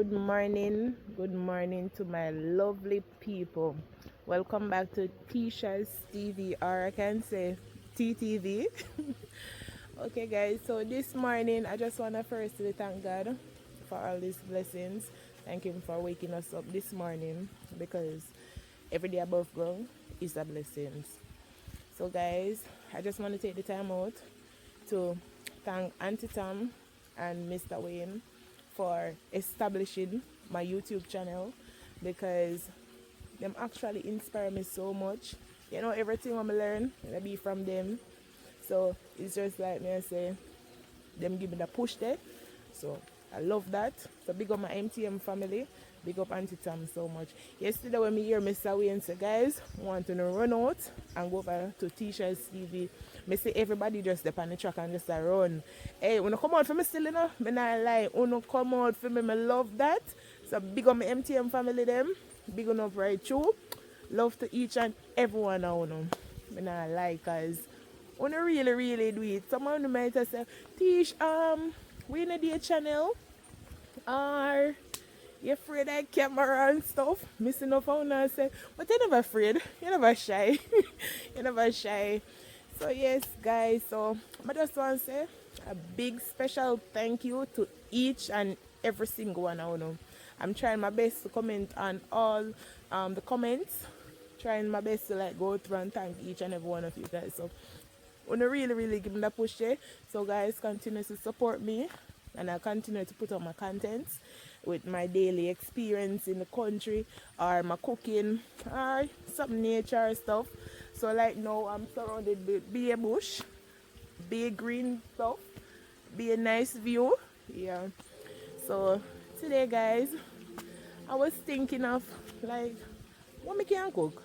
good morning to my lovely people. Welcome back to Tesha's TV, or I can say TTV. Okay, guys, so this morning I just want to firstly thank God for all these blessings. Thank Him for waking us up this morning because every day above ground is a blessing. So, guys, I just want to take the time out to thank Auntie Tam and Mr. Wayne for establishing my YouTube channel because them actually inspire me so much. You know, everything I learn, I be from them. So it's just like me I say, them give me the push there. So I love that. So big up my MTM family. Big up Auntie Tam so much. Yesterday when me hear Mr. Wayne say, guys, I want to run out and go over to Tesha's TV. Me say everybody just step on the track and just run. Hey, when you come out for me still, you know, me not lie. When you come out for me, I love that. So big up my MTM family them. Big enough right through. Love to each and every one of you. Me not lie, cause when you really do it. Some of you might say, Tish, we need a channel. Or you afraid of camera and stuff? Missing up on and say, but you're never afraid. You're never shy. You're never shy. So yes, guys, so I just want to say a big special thank you to each and every single one of you. I'm trying my best to comment on all the comments. Trying my best to like go through and thank each and every one of you guys. So when you really give me that push there. So guys, continue to support me and I continue to put on my contents with my daily experience in the country or my cooking or some nature stuff. So like now I'm surrounded with be a bush, be a green stuff, be a nice view. Yeah. So today guys, I was thinking of like what me can cook.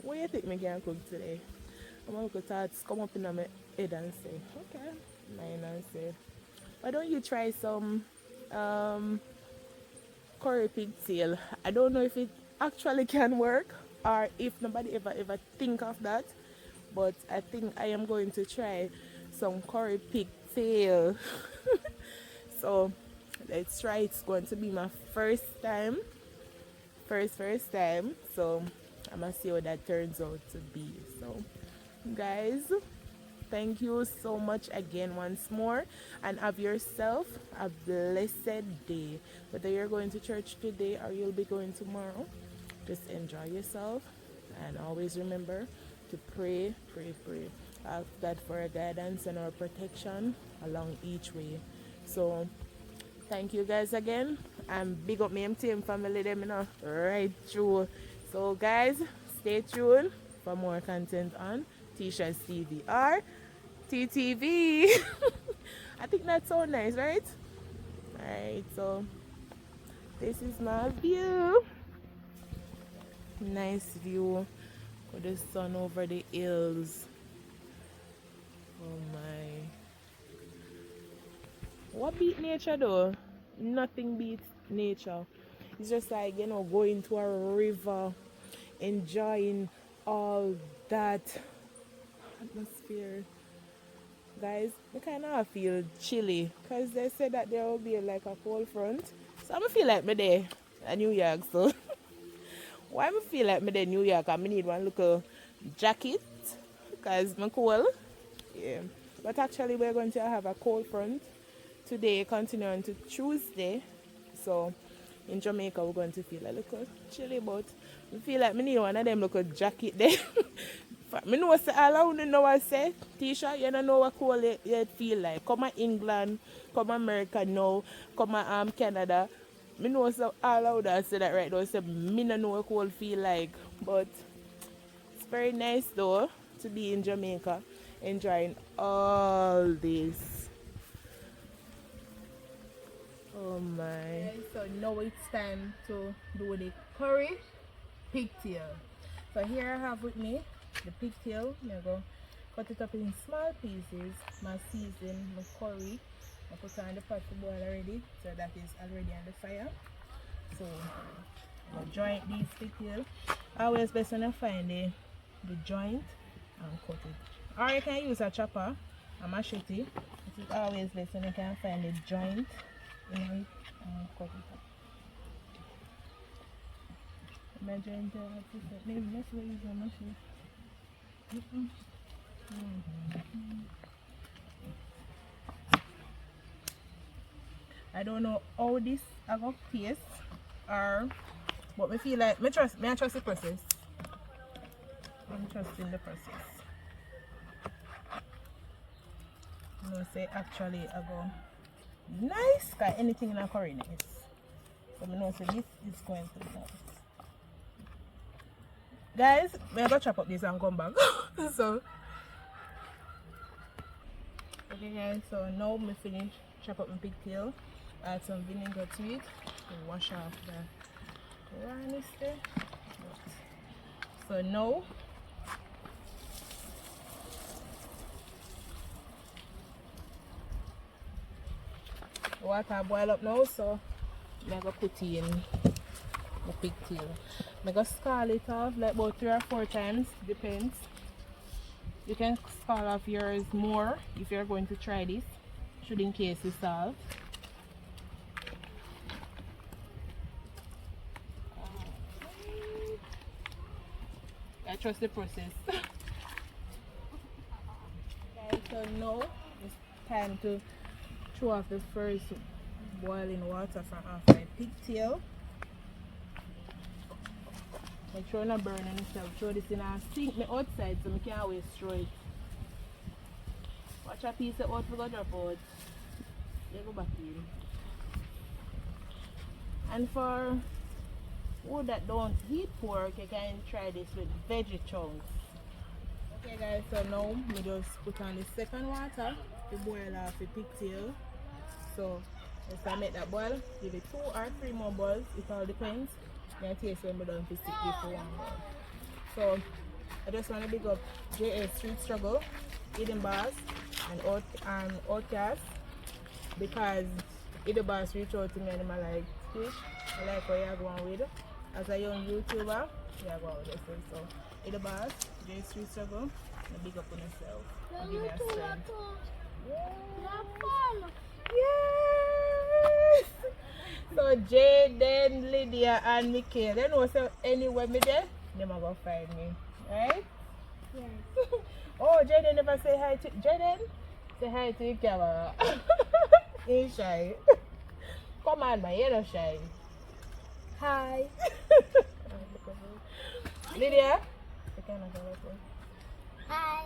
What do you think me can cook today? I'm gonna look thoughts come up in my head and say, okay, mine and say, why don't you try some curry pigtail? I don't know if it actually can work or if nobody ever think of that, but I think I am going to try some curry pigtail. So let's try. It's going to be my first time. First time. So I'm gonna see what that turns out to be. So guys, thank you so much again once more and have yourself a blessed day. Whether you're going to church today or you'll be going tomorrow, just enjoy yourself and always remember to pray. Ask God for a guidance and our protection along each way. So thank you guys again and big up my MTM family them, you know, right through. So guys, stay tuned for more content on Tesha's TV or TTV. I think that's so nice, right? Alright, so this is my view. Nice view with the sun over the hills. Oh my. What beat nature though? Nothing beats nature. It's just like, you know, going to a river, enjoying all that atmosphere. Guys, I kind of feel chilly because they said that there will be like a cold front. So I feel like me there in New York. So why I feel like me there in New York? I need one little jacket because I'm cold. Yeah. But actually we're going to have a cold front today continuing to Tuesday. So in Jamaica we're going to feel a little chilly, but I feel like me need one of them little jacket there. I know say all I want to know I say, Tesha, you don't know what cold it feel like. Come to England, come to America now, come to Canada. I know so all I would say that right now. Say me don't know what cold feel like. But it's very nice though to be in Jamaica enjoying all this. Oh my. Okay, so now it's time to do the curry pigtail. So here I have with me the pigtail. I'm going to cut it up in small pieces. My season, my curry. I put it on the pot to boil already. So that is already on the fire. So I'll joint these pigtail. Always best when I find the joint and cut it. Or you can use a chopper, a machete. It is always best when you can find the joint, you know, and cut it up. Imagine maybe let's use a machine. I don't know how this I got taste or but me feel like I trust the process. I'm trusting the process. You know, say actually I go nice because anything in a curry nice. So I know say this is going to be nice. Guys, I'm gonna chop up this and come back. So okay guys, so now me finish chop up my pigtail, add some vinegar to it to wash off the rawness there. So now the water boil up now, so I'm gonna put in the pigtail. I'm gonna scald it off like about 3 or 4 times, depends. You can scald off yours more if you're going to try this, should in case you salt. I trust the process. Okay, so now it's time to throw off the first boiling water from off my pigtail. Make sure not burn itself. Throw this in a sink me outside so I can always throw it. Watch a piece of out we go drop out. They go back in. And for who that don't eat pork, you can try this with veggie chunks. Okay guys, so now we just put on the second water to boil off the pigtail. So once I make that boil, give it 2 or 3 more boils, it all depends. I taste when we done to stick this for 1 more. So I just want to big up JS Street Struggle, Eden Boss and Outcast, because Eden Boss reached out to me and I like fish. I like how you're going with. As a young YouTuber, you're going with this. So Eden Boss, JS Street Struggle, and big up on yourself. And give me a strength. Yes! So Jaden, Lydia and Mikhail, they know so anywhere me there, they might go find me. Right? Yes. Oh, Jaden never say hi to Jaden? Say hi to the camera. He's shy. Come on, man, you're not shy. Hi. Lydia? Hi.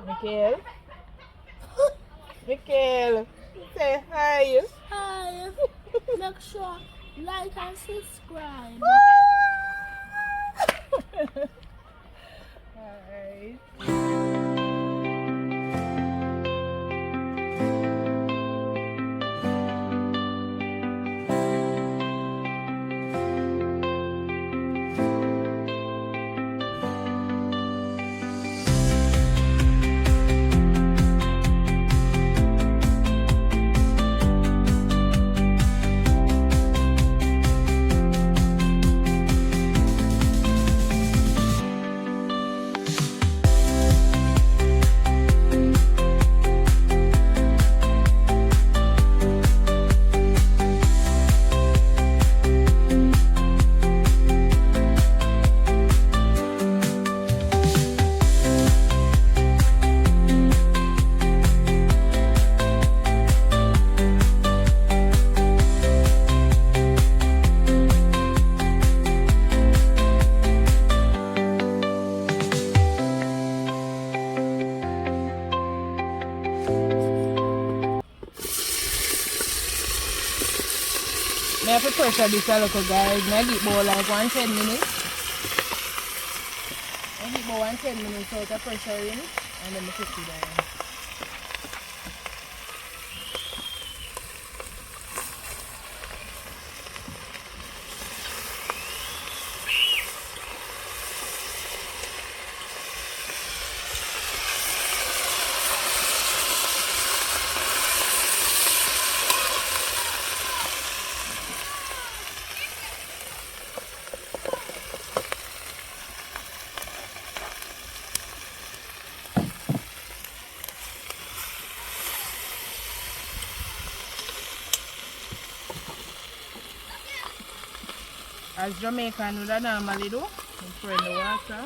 Mikhail? Mikhail, say hi. Hi. Make sure like and subscribe. Alright. I have to pressure this a little, guys. I heat about like 110 minutes. I heat about 110 minutes out of pressuring and then I put it down. As Jamaican would normally do, we pour in the water.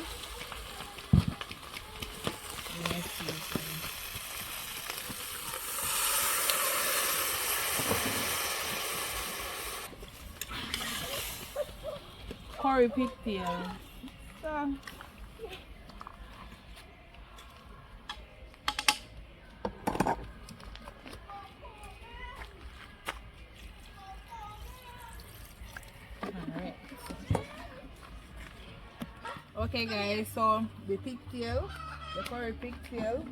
Let's see. Curry pigtail. So, alright. Okay guys, so the pigtail, the curry pigtail,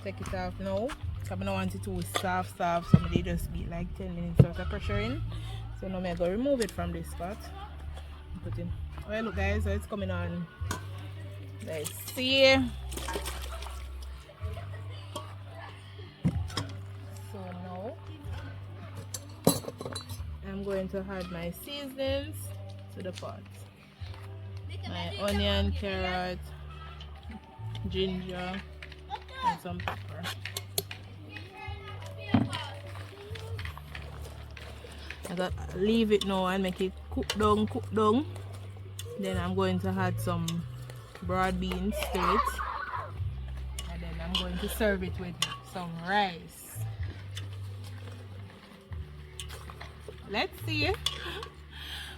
take it off now. So I don't want it to soft. Somebody just be like 10 minutes of the pressure in. So now I'm gonna remove it from this spot. Put in. Well look guys, so it's coming on. Let's see. So now I'm going to add my seasonings to the pot. My onion, carrot, ginger, and some pepper. I got leave it now and make it cook down. Then I'm going to add some broad beans to it. And then I'm going to serve it with some rice. Let's see.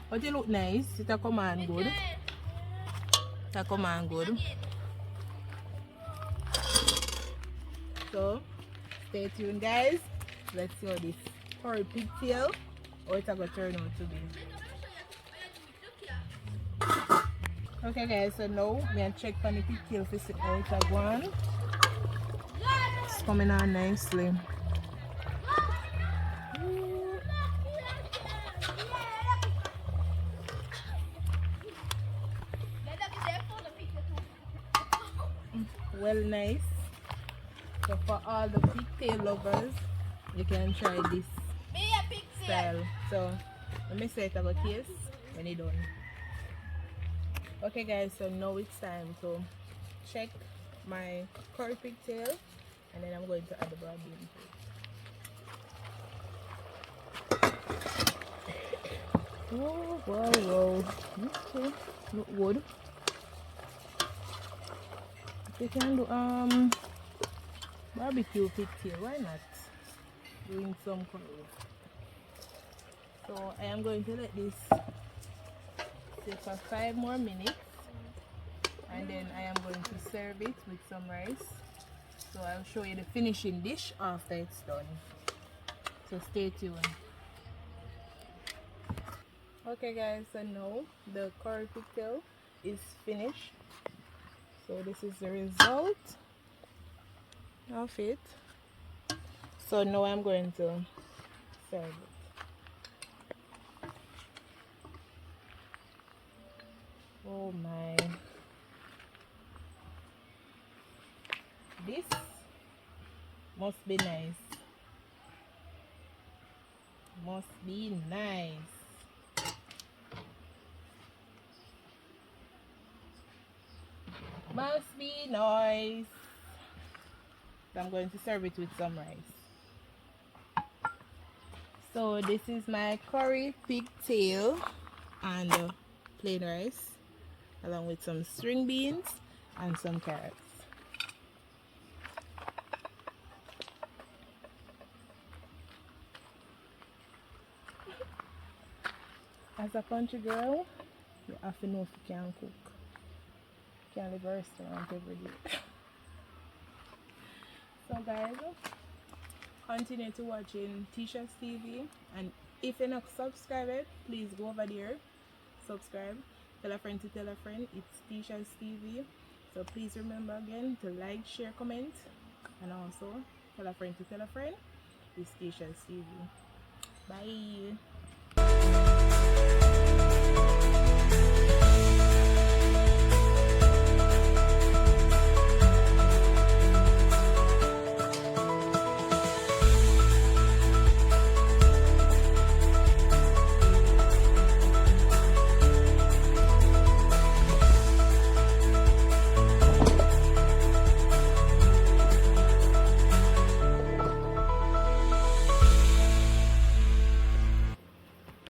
But it look nice. It'll come on good. It'll come on good. So stay tuned guys. Let's see how this curry pigtail or it's going to turn out to be. Okay guys, so now we can check on the pigtail to see how it's going. It's coming on nicely. Well nice. So for all the pigtail lovers, you can try this style. So let me say it about taste when it's done. Okay guys, so now it's time to check my curry pigtail and then I'm going to add the broad beans. Whoa. Okay, look good. You can do barbecue pigtail, why not? Doing some curry. So I am going to let this sit for 5 more minutes and then I am going to serve it with some rice. So I'll show you the finishing dish after it's done. So stay tuned. Okay guys, so now the curry pigtail is finished. So this is the result of it. So now I'm going to serve it. Oh my. This must be nice. Must be nice. Must be nice. So I'm going to serve it with some rice. So this is my curry pigtail and plain rice along with some string beans and some carrots. As a country girl, you have to know if you can cook. You can live a restaurant every day. So guys, continue to watching Tesha's TV, and if you're not subscribed, please go over there, subscribe, tell a friend to tell a friend. It's Tesha's TV. So please remember again to like, share, comment, and also tell a friend to tell a friend. It's Tesha's TV. Bye.